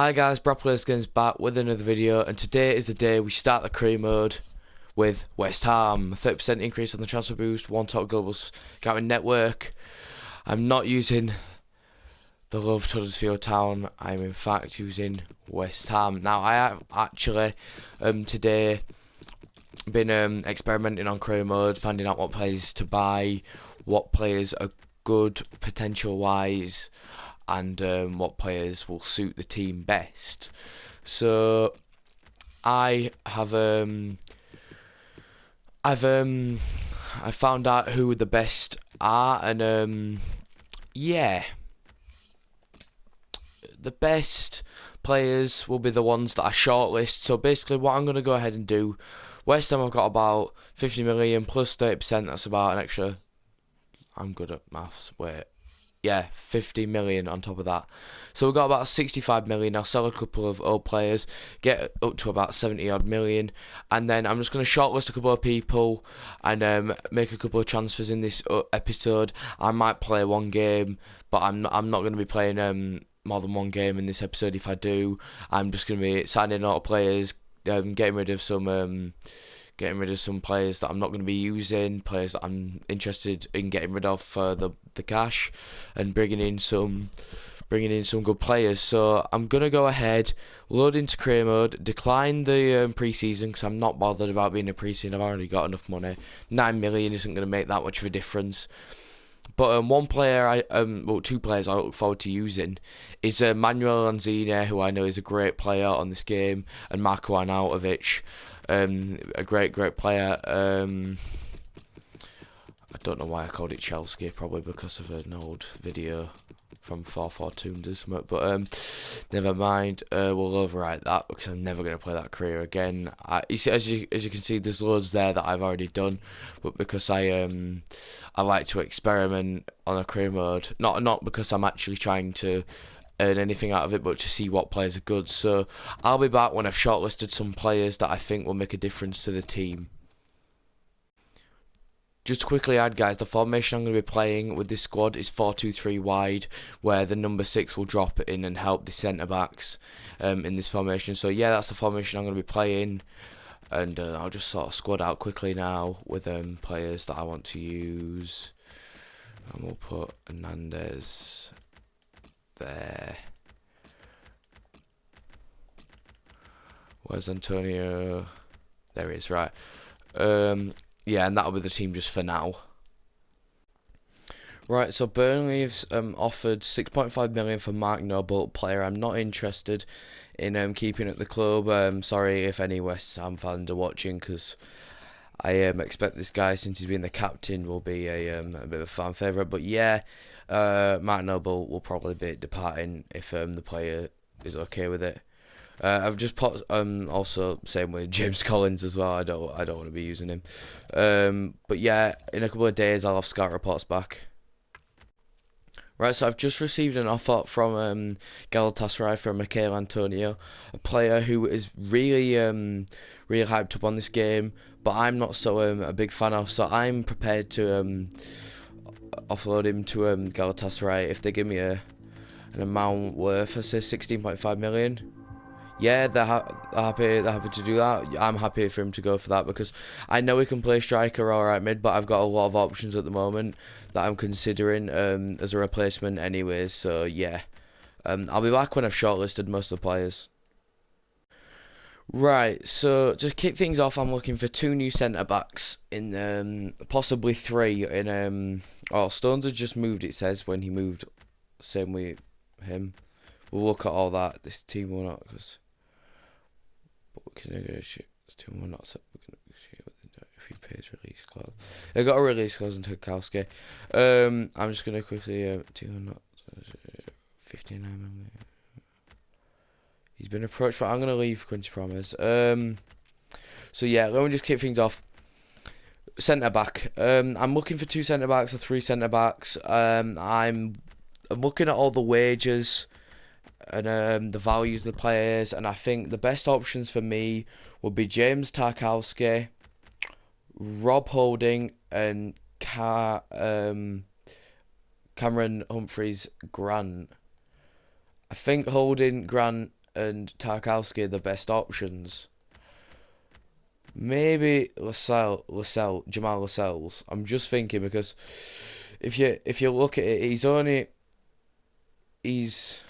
Hi guys, Brad Games back with another video, and today is the day we start the career mode with West Ham. 30% increase on the transfer boost, one top global scouting network. I'm not using the love Huddersfield Town, I'm in fact using West Ham. Now I have actually today been experimenting on career mode, finding out what players to buy, what players are good potential wise, and what players will suit the team best. So I have I found out who the best are, and yeah, the best players will be the ones that I shortlist. So basically what I'm going to go ahead and do, West Ham I've got about 50 million plus 30%, that's about an extra, I'm good at maths, wait, yeah, 50 million on top of that. So we've got about 65 million. I'll sell a couple of old players, get up to about 70 odd million, and then I'm just going to shortlist a couple of people and make a couple of transfers in this episode. I might play one game, but I'm not going to be playing more than one game in this episode. If I do, I'm just going to be signing a lot of players, getting rid of some players that I'm not going to be using, players that I'm interested in getting rid of for the cash, and bringing in some good players. So I'm going to go ahead, load into career mode, decline the pre-season because I'm not bothered about being a pre-season. I've already got enough money. 9 million isn't going to make that much of a difference. But one player, two players I look forward to using is Manuel Lanzini, who I know is a great player on this game, and Marko Arnautovic, a great player. I don't know why I called it Chelsea, probably because of an old video from 442 or something, but never mind. We'll overwrite that because I'm never going to play that career again. You see, as you can see, there's loads there that I've already done, but because I like to experiment on a career mode, not because I'm actually trying to earn anything out of it, but to see what players are good. So I'll be back when I've shortlisted some players that I think will make a difference to the team. Just to quickly add, guys, the formation I'm going to be playing with this squad is 4-2-3 wide, where the number 6 will drop in and help the centre-backs in this formation. So yeah, that's the formation I'm going to be playing, and I'll just sort of squad out quickly now with players that I want to use. And we'll put Hernandez there. Where's Antonio? There he is, right. Yeah, and that'll be the team just for now. Right, so Burnley have offered 6.5 million for Mark Noble, player I'm not interested in keeping at the club. Sorry if any West Ham fans are watching, because I expect this guy, since he's been the captain, will be a bit of a fan favourite. But yeah, Mark Noble will probably be departing if the player is okay with it. I've just put also same with James Collins as well. I don't want to be using him. But yeah, in a couple of days I'll have scout reports back. Right, so I've just received an offer from Galatasaray for Michail Antonio, a player who is really really hyped up on this game, but I'm not so a big fan of. So I'm prepared to offload him to Galatasaray if they give me an amount worth, I say 16.5 million. Yeah, they're happy to do that. I'm happy for him to go for that because I know he can play striker or right mid, but I've got a lot of options at the moment that I'm considering as a replacement anyways. So yeah, I'll be back when I've shortlisted most of the players. Right, so to kick things off, I'm looking for 2 new centre backs in possibly 3 in oh, Stones has just moved, it says, when he moved. Same with him. We'll look at all that. This team will not, because we can negotiate. This team will not set. We can negotiate with if he pays release clause. I got a release clause in Tarkowski. I'm just gonna quickly 59 million. He's been approached, but I'm gonna leave Quincy Promise. So yeah, let me just kick things off. Centre back. I'm looking for 2 centre backs or 3 centre backs. I'm looking at all the wages and the values of the players, and I think the best options for me would be James Tarkowski, Rob Holding, and Cameron Humphreys Grant. I think Holding, Grant, and Tarkowski the best options. Maybe Jamal Lascelles. I'm just thinking because if you look at it, he's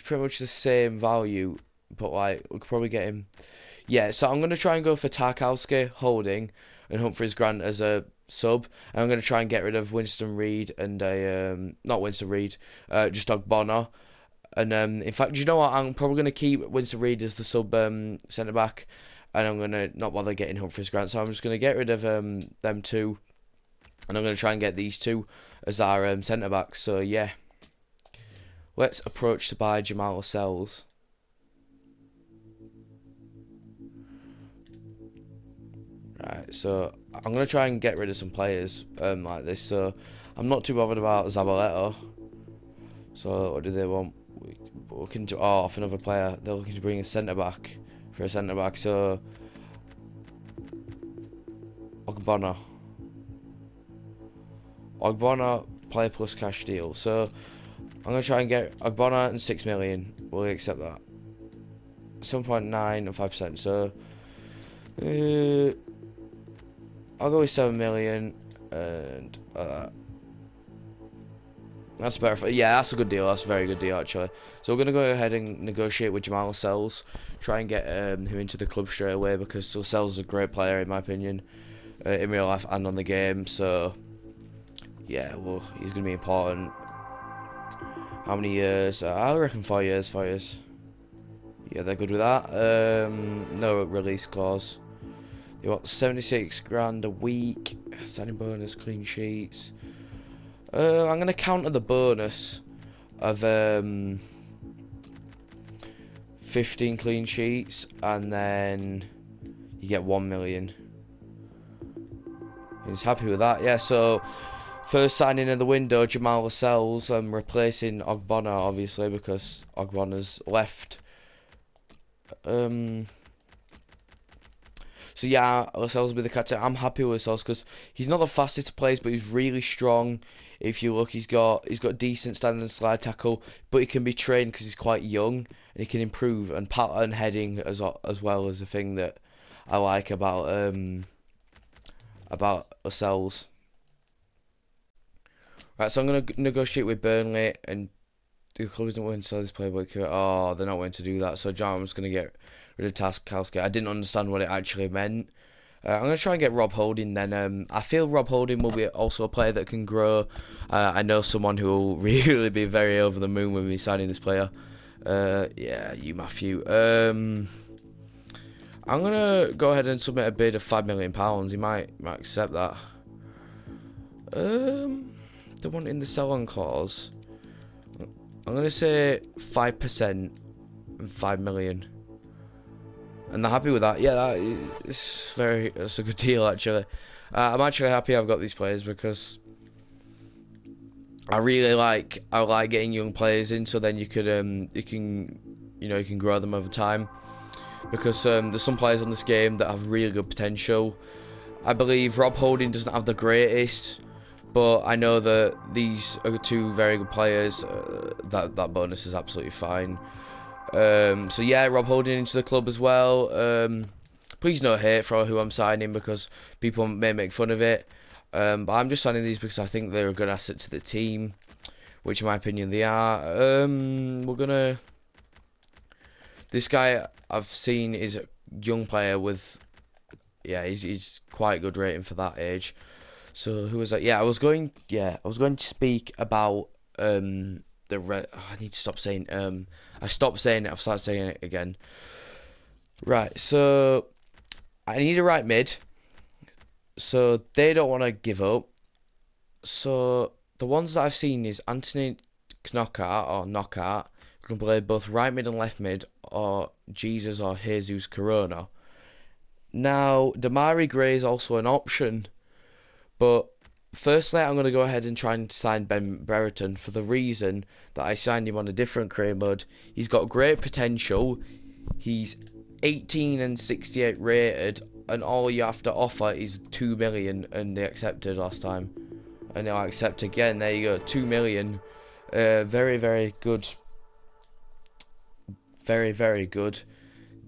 pretty much the same value, but like we could probably get him. Yeah, so I'm gonna try and go for Tarkowski, Holding, and Humphreys Grant as a sub. And I'm gonna try and get rid of Winston Reid and not Winston Reid, just Ogbonna. And in fact, you know what? I'm probably gonna keep Winston Reid as the sub centre back, and I'm gonna not bother getting Humphreys Grant. So I'm just gonna get rid of them two, and I'm gonna try and get these two as our centre backs. So yeah, let's approach to buy Jamal Lascelles. Right, so I'm gonna try and get rid of some players like this. So I'm not too bothered about Zabaleta. So what do they want? We're looking to off another player. They're looking to bring a centre back for a centre back. So Ogbonna, player plus cash deal. So I'm gonna try and get Ogbonna and 6 million. Will we accept that? 7.9 and 5%. So I'll go with 7 million and that's better. Yeah, that's a good deal. That's a very good deal actually. So we're gonna go ahead and negotiate with Jamal Lascelles, try and get him into the club straight away because Lascelles is a great player in my opinion, in real life and on the game. So yeah, well he's gonna be important. How many years? I reckon 4 years. 4 years. Yeah, they're good with that. No release clause. You want 76 grand a week, signing bonus, clean sheets. I'm gonna counter the bonus of 15 clean sheets, and then you get 1 million. He's happy with that, yeah. So first signing of the window, Jamal Lascelles, replacing Ogbonna obviously because Ogbonna's left. So yeah, Lascelles will be the captain. I'm happy with Lascelles because he's not the fastest to play, but he's really strong. If you look, he's got decent standing and slide tackle, but he can be trained because he's quite young and he can improve, and pattern heading as well as a thing that I like about Lascelles. Right, so I'm gonna negotiate with Burnley, and the club doesn't want to sell this player, but oh, they're not going to do that. So I'm just gonna get rid of Tarkowski. I didn't understand what it actually meant. I'm going to try and get Rob Holding then. I feel Rob Holding will be also a player that can grow. I know someone who will really be very over the moon with me signing this player. Yeah, you Matthew. I'm going to go ahead and submit a bid of £5 million. He might accept that. The one in the sell-on clause. I'm going to say 5% and 5 million. And they're happy with that. Yeah, that's a good deal actually. I'm actually happy I've got these players because I like getting young players in, so then you can grow them over time. Because there's some players on this game that have really good potential. I believe Rob Holding doesn't have the greatest, but I know that these are two very good players. That bonus is absolutely fine. So yeah, Rob Holding into the club as well. Please no hate for who I'm signing because people may make fun of it. But I'm just signing these because I think they're a good asset to the team, which in my opinion they are. This guy I've seen is a young player with, yeah, he's quite a good rating for that age. So who was that? Yeah, I was going to speak about I need to stop saying I stopped saying it, I've started saying it again. Right, so I need a right mid. So they don't want to give up. So the ones that I've seen is Anthony Knockout, who can play both right mid and left mid, or Jesus or Jesus Corona. Now, Damari Gray is also an option, but firstly, I'm going to go ahead and try and sign Ben Brereton for the reason that I signed him on a different career mode. He's got great potential. He's 18 and 68 rated, and all you have to offer is 2 million, and they accepted last time. And they'll accept again. There you go, 2 million. Very, very good Very, very good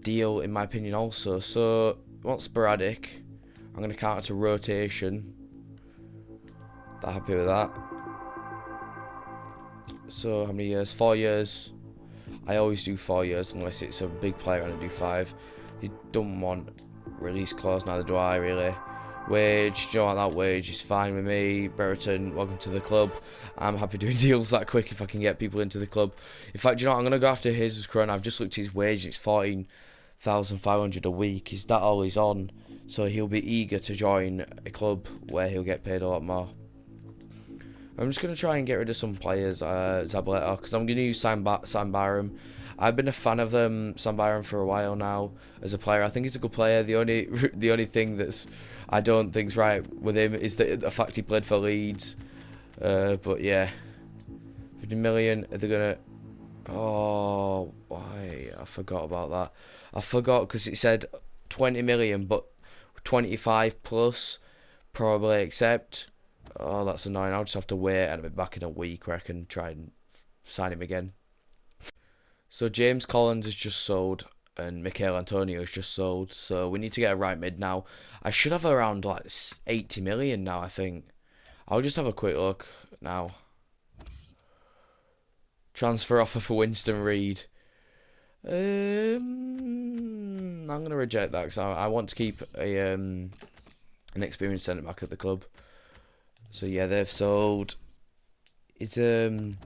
deal in my opinion also. So, what's sporadic? I'm going to count it to rotation. Not happy with that. So, how many years? 4 years. I always do 4 years unless it's a big player and I do 5. You don't want release clause, neither do I really. Wage, do you know what, that wage is fine with me. Brereton, welcome to the club. I'm happy doing deals that quick if I can get people into the club. In fact, do you know what, I'm going to go after Jesus Corona. I've just looked at his wage, it's 14,500 a week. Is that all he's on? So he'll be eager to join a club where he'll get paid a lot more. I'm just going to try and get rid of some players, Zabaleta, because I'm going to use Sam Byram. I've been a fan of Sam Byram for a while now as a player. I think he's a good player. The only thing that's I don't think's right with him is the fact he played for Leeds. But yeah, 50 million. Are they gonna? Oh, why? I forgot about that. I forgot because it said 20 million, but 25 plus probably accept. Oh, that's annoying. I'll just have to wait and I'll be back in a week where I can try and sign him again. So James Collins is just sold and Michael Antonio is just sold. So we need to get a right mid now. I should have around like 80 million now, I think. I'll just have a quick look now. Transfer offer for Winston Reid. I'm going to reject that because I want to keep an experienced centre back at the club. So yeah, they've sold. It's been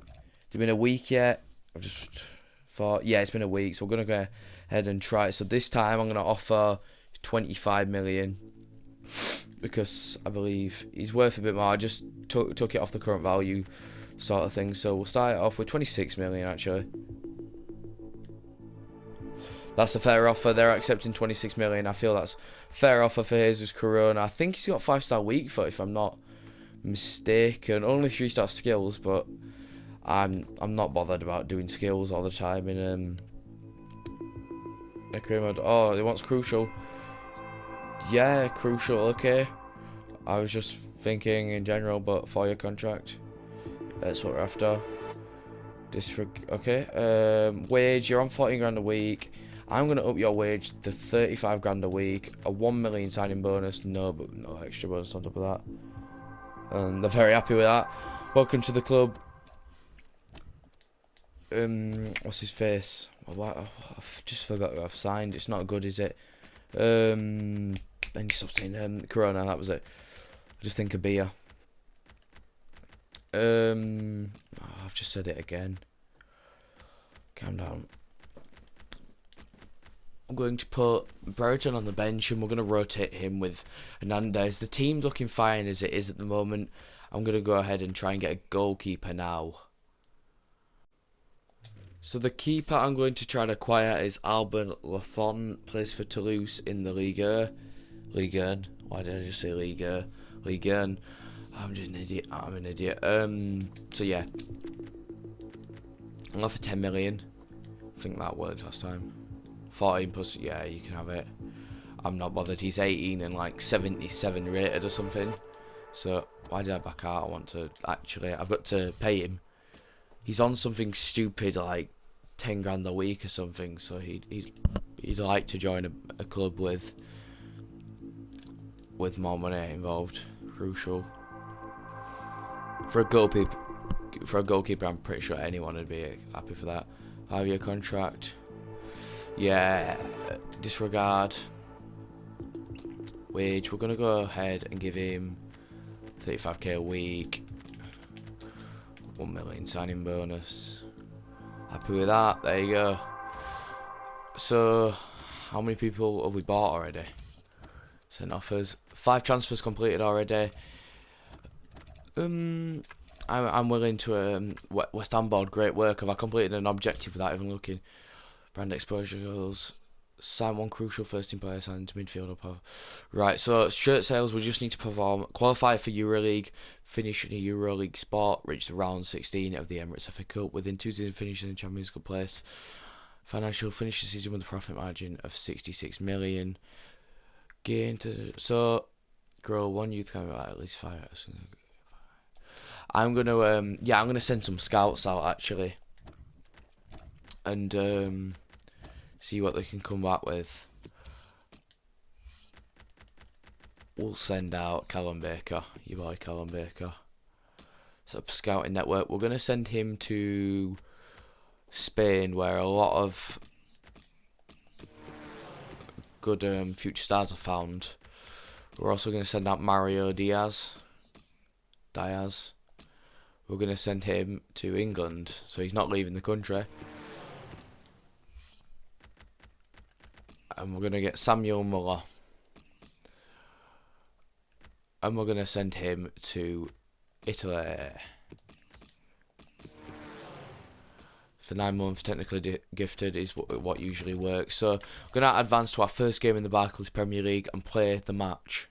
a week yet. I've just thought, yeah, it's been a week, so we're gonna go ahead and try it. So this time I'm gonna offer 25 million because I believe he's worth a bit more. I just took it off the current value, sort of thing. So we'll start it off with 26 million actually. That's a fair offer. They're accepting 26 million. I feel that's fair offer for Jesus Corona. I think he's got 5-star weak foot if I'm not mistaken. Only 3-star skills, but I'm not bothered about doing skills all the time in career mode. Oh, it wants crucial. Yeah, crucial. Okay. I was just thinking in general, but 4-year contract. That's what we're after. Okay. Wage. You're on 14 grand a week. I'm gonna up your wage to 35 grand a week. A 1 million signing bonus. No, but no extra bonus on top of that. And they're very happy with that. Welcome to the club. What's his face? Well, I've just forgot who I've signed. It's not good, is it? Then you stop saying Corona. That was it. I just think of beer. I've just said it again. Calm down. I'm going to put Brereton on the bench and we're going to rotate him with Hernandez. The team's looking fine as it is at the moment. I'm going to go ahead and try and get a goalkeeper now. So the keeper I'm going to try to acquire is Alban Lafont, plays for Toulouse in the Ligue 1. Why did I just say Ligue 1? Ligue 1. I'm just an idiot. I'm an idiot. So yeah. I'll offer 10 million. I think that worked last time. 14 plus, yeah, you can have it. I'm not bothered. He's 18 and like 77 rated or something. So why did I back out? I want to actually. I've got to pay him. He's on something stupid like 10 grand a week or something. So he'd like to join a club with more money involved. Crucial for a goalkeeper. For a goalkeeper, I'm pretty sure anyone would be happy for that. 5-year contract. Yeah, disregard. Wage, we're going to go ahead and give him 35k a week. 1 million signing bonus. Happy with that, there you go. So, how many people have we bought already? Sent offers. 5 transfers completed already. I'm willing to, West Ham board, great work. Have I completed an objective without even looking? Brand exposure goals. Sign 1 crucial first team player signed to midfield up. Right, so shirt sales, we just need to perform. Qualify for EuroLeague, finish in a EuroLeague spot, reach the round 16 of the Emirates FA Cup within 2 seasons, finish in the Champions League place. Financial, finish the season with a profit margin of 66 million. Gain to, so grow 1 youth camera at least 5. I'm gonna send some scouts out actually. And See what they can come back with. We'll send out Callum Baker, your boy Callum Baker. So scouting network, we're going to send him to Spain, where a lot of good future stars are found. We're also going to send out Mario Diaz. We're going to send him to England, so he's not leaving the country. And we're going to get Samuel Muller. And we're going to send him to Italy. For 9 months, technically gifted is what usually works. So we're going to advance to our first game in the Barclays Premier League and play the match.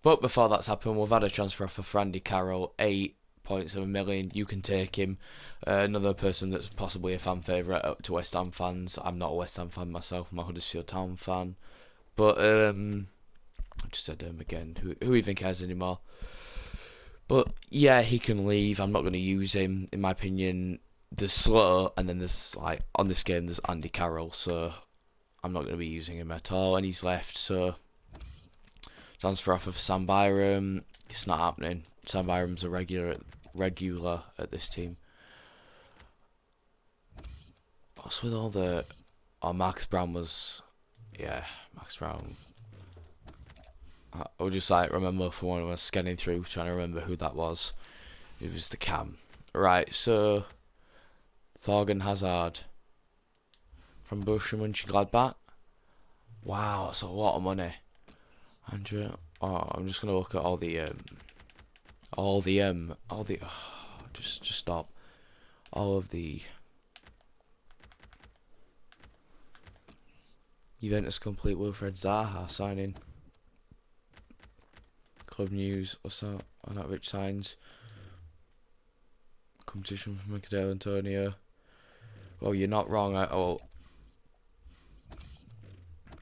But before that's happened, we've had a transfer offer for Andy Carroll, 8.7 million. You can take him. Another person that's possibly a fan favourite up to West Ham fans. I'm not a West Ham fan myself. I'm a Huddersfield Town fan. But I just said him again. Who even cares anymore? But yeah, he can leave. I'm not going to use him. In my opinion, there's Slow, and then there's like on this game there's Andy Carroll. So I'm not going to be using him at all. And he's left. So transfer offer for Sam Byram. It's not happening. Sam Byram's a regular at this team. What's with all the... Oh, Marcus Brown was... Yeah, Marcus Brown. I just like remember for when I was scanning through, trying to remember who that was. It was the cam. Right, so... Thorgan Hazard. From Borussia Mönchengladbach. Wow, that's a lot of money. Andrew... Oh, I'm just gonna look at just stop. All of the Juventus complete Wilfred Zaha signing. Club news. What's that? On that which signs. Competition from Michael Antonio. Well, you're not wrong.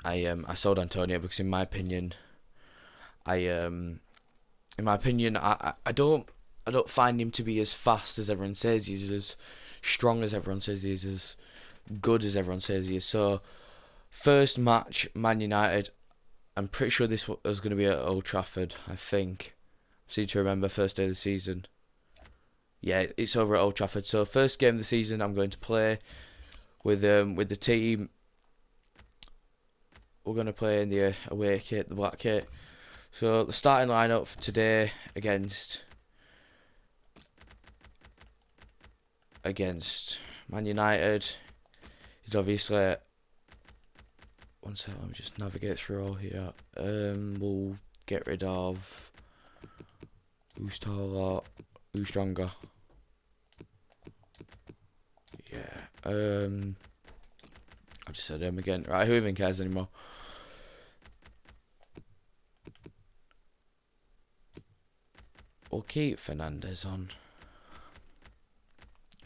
I sold Antonio because in my opinion, I don't find him to be as fast as everyone says he is, as strong as everyone says he is, as good as everyone says he is. So, first match, Man United. I'm pretty sure this was going to be at Old Trafford, I think. See to remember, first day of the season. Yeah, it's over at Old Trafford. So, first game of the season, I'm going to play with the team. We're going to play in the away kit, the black kit. So, the starting lineup for today against Man United is obviously... One second, let me just navigate through all here. We'll get rid of... Who's taller? Who's stronger? Yeah. I've just said him again. Right, who even cares anymore? We'll keep Fernandez on.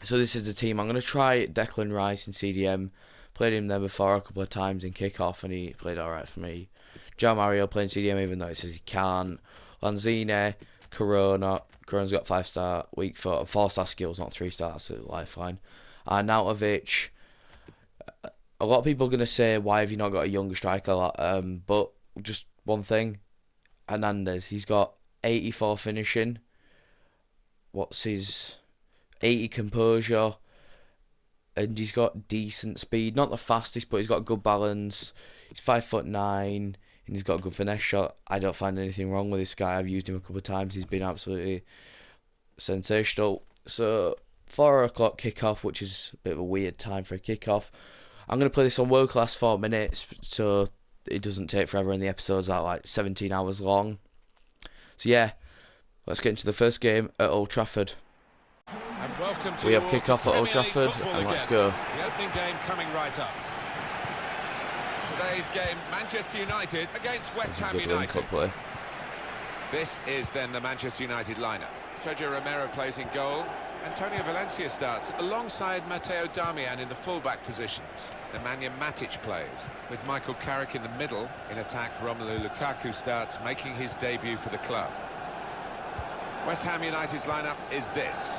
So this is the team. I'm going to try Declan Rice in CDM. Played him there before a couple of times in kickoff and he played alright for me. João Mario playing CDM even though it says he can't. Lanzini, Corona's got 5-star, weak foot, 4-star skills, not 3-star, that's a lifeline. Arnautovic. A lot of people are going to say, why have you not got a younger striker? But just one thing. Hernandez, he's got 84 finishing. What's his 80 composure, and he's got decent speed. Not the fastest, but he's got good balance. He's 5'9", and he's got a good finesse shot. I don't find anything wrong with this guy. I've used him a couple of times. He's been absolutely sensational. So 4 o'clock kickoff, which is a bit of a weird time for a kickoff. I'm going to play this on world class 4 minutes, so it doesn't take forever, and the episodes are like 17 hours long. So yeah, let's get into the first game at Old Trafford. We have kicked off at Old Trafford, and let's go. The opening game coming right up. Today's game, Manchester United against West Ham United. Play. This is then the Manchester United lineup. Sergio Romero plays in goal. Antonio Valencia starts alongside Matteo Darmian in the full-back positions. Nemanja Matic plays with Michael Carrick in the middle. In attack, Romelu Lukaku starts, making his debut for the club. West Ham United's lineup is this.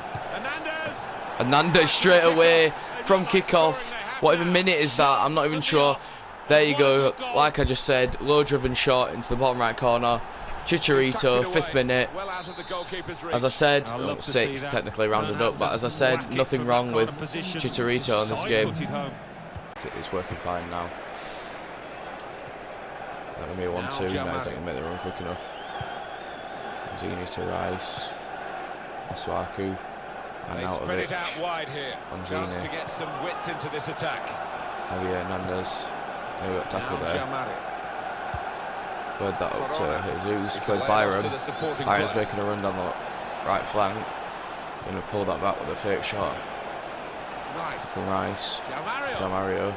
Hernandez straight away from kickoff. What even minute is that? I'm not even sure. There you go. Like I just said, low driven shot into the bottom right corner. Chicharito, 5th minute. As I said, 6 technically rounded up, but as I said, nothing wrong with Chicharito in this game. It's working fine now. That gonna be a 1-2. No, he's not gonna make the run quick enough. Zini to Rice. Masuaku. And out of it. On Chance to get some width into this attack. Javier Hernandez. Maybe got tackled there. Played that up to Jesus. Played Byram. Byram's making a run down the right flank. Gonna pull that back with a fake shot. From Rice. Mario.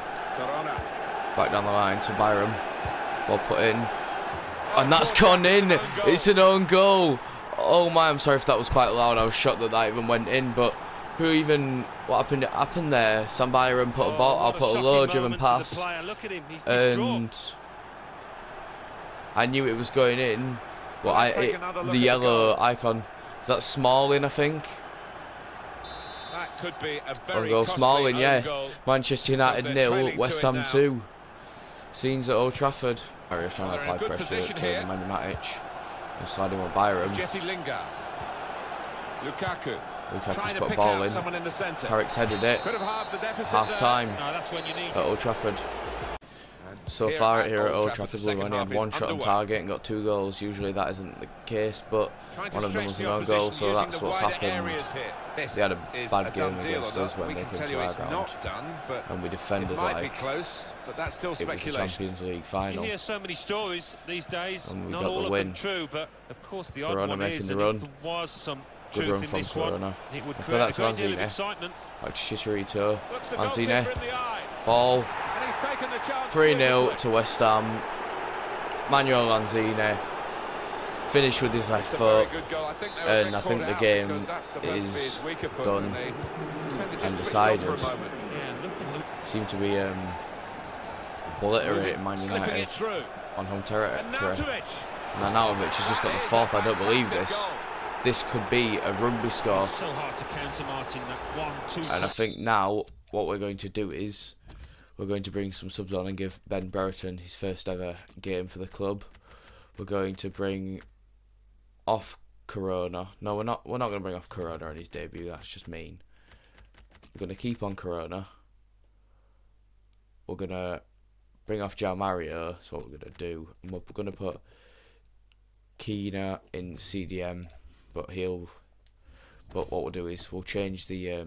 Back down the line to Byram. Ball put in. And that's gone in. It's an own goal. Oh my, I'm sorry if that was quite loud. I was shocked that that even went in. But who even, what happened? It happened there. Sam Byram put a ball. I'll put a low driven pass. And I knew it was going in. But the yellow icon. Is that Smalling, I think? That could be a very goal. Smalling, yeah. Goal. Manchester United 0, West Ham 2. Scenes at Old Trafford. Mario's trying to apply pressure to Nemanja Matic. And sliding with Byram. Jesse Lingard. Lukaku's put a ball in. Carrick's headed it. Half time at Old Trafford. So far here at Old Trafford we've only had one shot on target and got 2 goals. Usually that isn't the case, but one of them was an own goal, so that's what's happened. They had a bad game against us when they came to our ground, and we defended like it was the Champions League final. You hear so many stories these days, and we not got all the of win. them true, but of course the odd Corona one making is, the and run. if there was some Good truth run in from this Corona. one, it would Put create that a to great deal of Lanzini. excitement. Back to Chicharito. Lanzini. Ball. 3-0 to West Ham. Manuel Lanzini finished with his left foot, and I think the game is done and decided. Seem to be obliterating Man United on home territory. Nanatovic has just got the 4th. I don't believe this. This could be a rugby score. So hard to counter, Martin, that 1-2. And I think now what we're going to do is we're going to bring some subs on and give Ben Brereton his first ever game for the club. We're going to bring off Corona. No, we're not going to bring off Corona on his debut. That's just mean. We're going to keep on Corona. We're going to bring off João Mario. That's what we're going to do. And we're going to put Keena in CDM, but what we'll do is we'll change the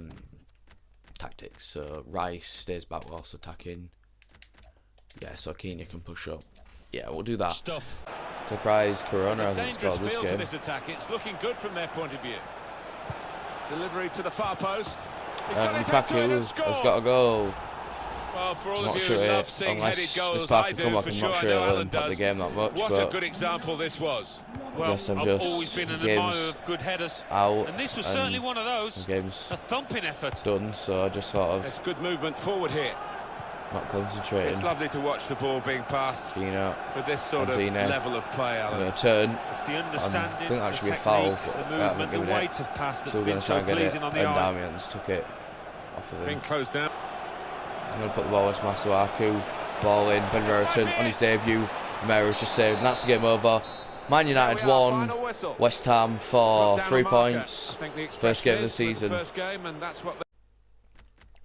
tactics. So Rice stays back whilst attacking. Yeah, so Keena can push up. Yeah, we'll do that. Surprise, Corona hasn't scored this game. This attack. It's looking good from their point of view. Delivery to the far post. Lukaku has got a goal. Well, for all I'm of not you sure who love seeing headed goals, I do for sure. I know Alan does. The game that much, what but a good example this was. Well, yes, I've always been an admirer of good headers, and this was certainly one of those. A thumping effort. Done, so I just sort of. There's good movement forward here. Not concentrating. It's lovely to watch the ball being passed with this sort of level of play, Alan. I'm going to turn. It's the understanding, I think that should be a technique, foul, the but I haven't movement, the given weight it. of pass that's So we're been going to try so and get it, pleasing on the and eye. Damian's took it off of him. Being closed down. I'm going to put the ball into Masuaku. Ball in, Ben Brereton on his debut. Mero's just saved, and that's the game over. Man United won, West Ham for 3 points. First game of the season.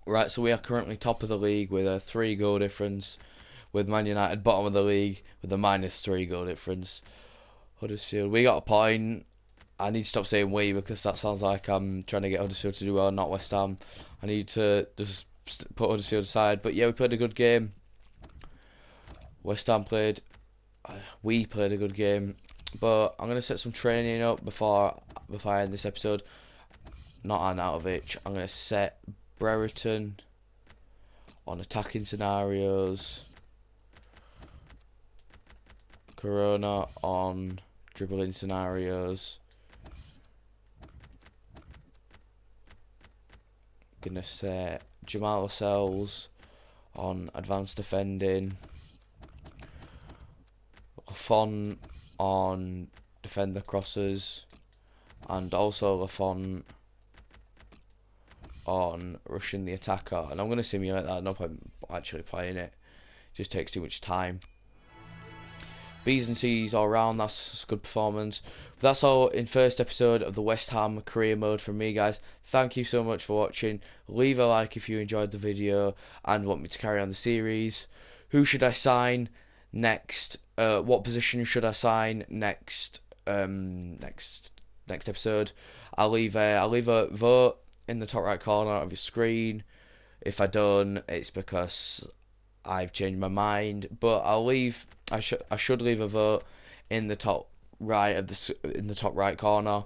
Right, so we are currently top of the league with a 3-goal difference, with Man United bottom of the league with a -3 goal difference. Huddersfield, we got a point. I need to stop saying we because that sounds like I'm trying to get Huddersfield to do well, not West Ham. I need to just put Huddersfield aside. But yeah, we played a good game. West Ham played. We played a good game. But I'm gonna set some training up before I end this episode. Not Arnautovic. I'm gonna set Brereton on attacking scenarios. Corona on dribbling scenarios. Gonna set Jamal Lascelles on advanced defending. Lafont on defend the crosses, and also Lafont on rushing the attacker, and I'm going to simulate that. No point actually playing it. Just takes too much time. B's and C's all round. That's good performance. But that's all in first episode of the West Ham career mode from me, guys. Thank you so much for watching. Leave a like if you enjoyed the video and want me to carry on the series. Who should I sign next? What position should I sign next? Next episode. I'll leave a vote in the top right corner of your screen. If I don't, it's because I've changed my mind. But I should leave a vote in the top right corner,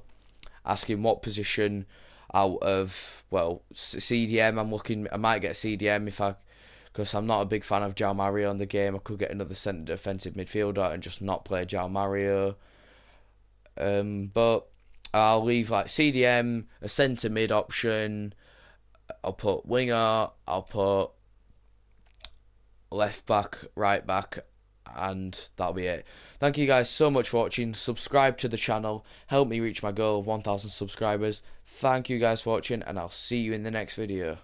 asking what position out of, well, CDM. I might get CDM because I'm not a big fan of João Mario in the game. I could get another centre defensive midfielder and just not play João Mario. But I'll leave like CDM, a centre mid option. I'll put winger. I'll put left back, right back, and that'll be it. Thank you guys so much for watching. Subscribe to the channel. Help me reach my goal of 1,000 subscribers. Thank you guys for watching, and I'll see you in the next video.